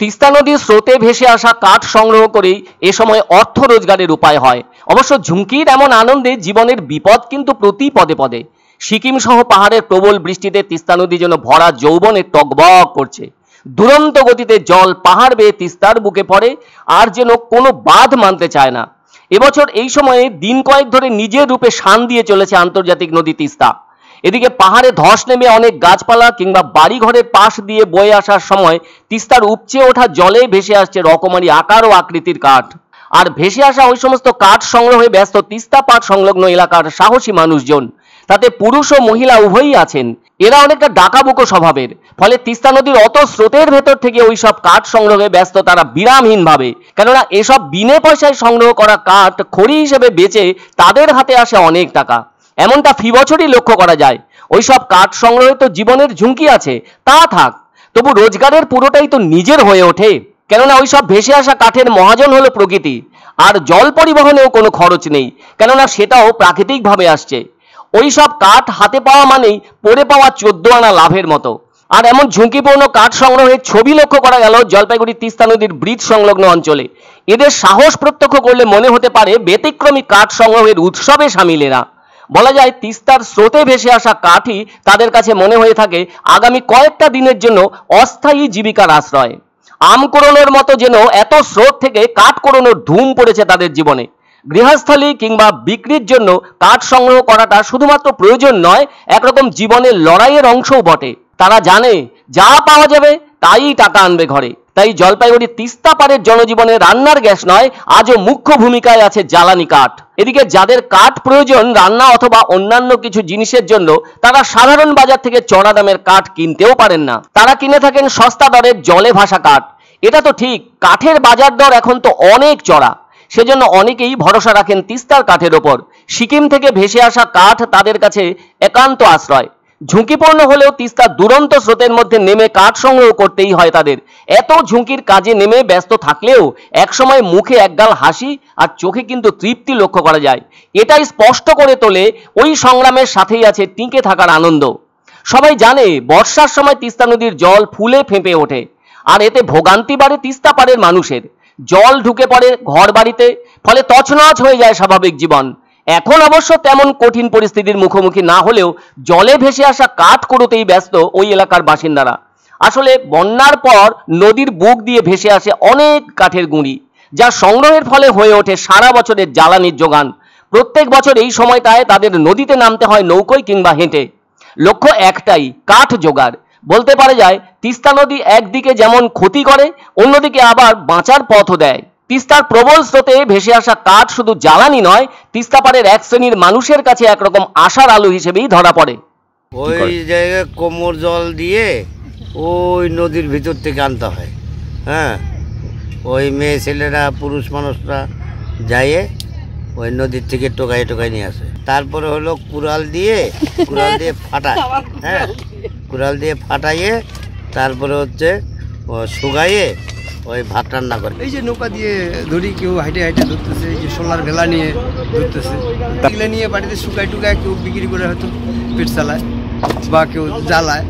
তিস্তা নদীর স্রোতে ভেসে আসা কাঠ সংগ্রহ করেই এ সময় অর্থ রোজগারের উপায় হয়। অবশ্য ঝুঁকির এমন আনন্দে জীবনের বিপদ কিন্তু প্রতি পদে পদে। সিকিম সহ পাহাড়ের প্রবল বৃষ্টিতে তিস্তা নদী যেন ভরা যৌবনে টগবগ করছে। দুরন্ত গতিতে জল পাহাড় বেয়ে তিস্তার বুকে পড়ে, আর যেন কোনো বাঁধ মানতে চায় না। এবছর এই সময়ে দিন কয়েক ধরে নিজের রূপে শান দিয়ে চলেছে আন্তর্জাতিক নদী তিস্তা। এদিকে পাহাড়ে ধস নেমে অনেক গাছপালা কিংবা বাড়ি ঘরের পাশ দিয়ে বয়ে আসার সময় তিস্তার উপচে ওঠা জলে ভেসে আসছে রকমারি আকার ও আকৃতির কাঠ। আর ভেসে আসা ওই সমস্ত কাঠ সংগ্রহে ব্যস্ত তিস্তা পাড় সংলগ্ন এলাকার সাহসী মানুষজন। তাতে পুরুষ ও মহিলা উভয়ই আছেন। এরা অনেকটা ডাকাবুকো স্বভাবের, ফলে তিস্তা নদীর অত স্রোতের ভেতর থেকে ওই সব কাঠ সংগ্রহে ব্যস্ত তারা বিরামহীন ভাবে। কেননা এসব বিনে পয়সায় সংগ্রহ করা কাঠ খড়ি হিসেবে বেচে তাদের হাতে আসে অনেক টাকা। এমনটা ফি বছরই লক্ষ্য করা যায়। ওইসব কাঠ সংগ্রহে তো জীবনের ঝুঁকি আছে, তা থাক, তবু রোজগারের পুরোটাই তো নিজের হয়ে ওঠে। কেননা ওইসব ভেসে আসা কাঠের মহাজন হলো প্রকৃতি, আর জল পরিবহনেও কোনো খরচ নেই, কেননা সেটাও প্রাকৃতিকভাবে আসছে। ওইসব কাঠ হাতে পাওয়া মানেই পড়ে পাওয়া 14 আনা লাভের মতো। আর এমন ঝুঁকিপূর্ণ কাঠ সংগ্রহের ছবি লক্ষ্য করা গেল জলপাইগুড়ি তিস্তা নদীর ব্রিজ সংলগ্ন অঞ্চলে। এদের সাহস প্রত্যক্ষ করলে মনে হতে পারে ব্যতিক্রমী কাঠ সংগ্রহের উৎসবে সামিলেরা। বলা যায় তিস্তার স্রোতে ভেসে আসা কাঠই তাদের কাছে মনে হয়ে থাকে আগামী কয়েকটা দিনের জন্য অস্থায়ী জীবিকার আশ্রয়। আম কুড়োনোর মতো যেন এত স্রোত থেকে কাঠ কুড়োনোর ধুম পড়েছে তাদের জীবনে। গৃহস্থলী কিংবা বিক্রির জন্য কাঠ সংগ্রহ করাটা শুধুমাত্র প্রয়োজন নয়, একরকম জীবনের লড়াইয়ের অংশও বটে। তারা জানে যা পাওয়া যাবে তাই টাকা আনবে ঘরে। তাই জলপাইগুড়ি তিস্তা পাড়ের জনজীবনে রান্নার গ্যাস নয়, আজও মুখ্য ভূমিকায় আছে জ্বালানি কাঠ। এদিকে যাদের কাঠ প্রয়োজন রান্না অথবা অন্যান্য কিছু জিনিসের জন্য, তারা সাধারণ বাজার থেকে চড়া দামের কাঠ কিনতেও পারেন না। তারা কিনে থাকেন সস্তা দরের জলে ভাসা কাঠ। এটা তো ঠিক, কাঠের বাজার দর এখন তো অনেক চড়া, সেজন্য অনেকেই ভরসা রাখেন তিস্তার কাঠের ওপর। সিকিম থেকে ভেসে আসা কাঠ তাদের কাছে একান্ত আশ্রয়। ঝুঁকিপূর্ণ হলেও তিস্তার দুরন্ত স্রোতের মধ্যে নেমে কাঠ সংগ্রহ করতেই হয় তাদের। এত ঝুঁকির কাজে নেমে ব্যস্ত থাকলেও একসময় মুখে একগাল হাসি আর চোখে কিন্তু তৃপ্তি লক্ষ্য করা যায়। এটাই স্পষ্ট করে তোলে ওই সংগ্রামের সাথেই আছে টিকে থাকার আনন্দ। সবাই জানে বর্ষার সময় তিস্তা নদীর জল ফুলে ফেঁপে ওঠে, আর এতে ভোগান্তি বাড়ে তিস্তা পাড়ের মানুষের। জল ঢুকে পড়ে ঘর বাড়িতে, ফলে তছনছ হয়ে যায় স্বাভাবিক জীবন। এখন অবশ্য তেমন কঠিন পরিস্থিতির মুখোমুখি না হলেও জলে ভেসে আসা কাঠ কুড়োতেই ব্যস্ত ওই এলাকার বাসিন্দারা। আসলে বন্যার পর নদীর বুক দিয়ে ভেসে আসে অনেক কাঠের গুঁড়ি, যা সংগ্রহের ফলে হয়ে ওঠে সারা বছরের জ্বালানির যোগান। প্রত্যেক বছর এই সময়টায় তাদের নদীতে নামতে হয় নৌকোয় কিংবা হেঁটে। লক্ষ্য একটাই, কাঠ জোগাড়। বলতে পারা যায় তিস্তা নদী একদিকে যেমন ক্ষতি করে, অন্যদিকে আবার বাঁচার পথও দেয়। তিস্তার প্রবল স্রোতে ভেসে আসা কাঠ শুধু জ্বালানি নয়, তিস্তা পাড়ের এক শ্রেণীর মানুষের কাছে একরকম আশার আলো হিসেবেই ধরা পড়ে। ওই জায়গায় কোমর জল দিয়ে ওই নদীর ভিতর থেকে আনতে হয়। হ্যাঁ, ওই মেয়ে ছেলেরা পুরুষ মানুষরা যায় ওই নদীর থেকে টোকাই টোকাই নিয়ে আসে। তারপরে হলো কুড়াল দিয়ে ফাটায়। হ্যাঁ, কুড়াল দিয়ে ফাটাইয়ে তারপরে হচ্ছে শুকাইয়ে ওই ভাত রান্না করে। এই যে নৌকা দিয়ে ধরি, কেউ হাইটে হাইটে ধরতেছে, এই যে সোলার ভেলা নিয়ে ধরতেছে, এগুলো নিয়ে বাড়িতে শুকাই টুকায় কেউ বিক্রি করে হয়তো পেট চালায় বা কেউ জ্বালায়।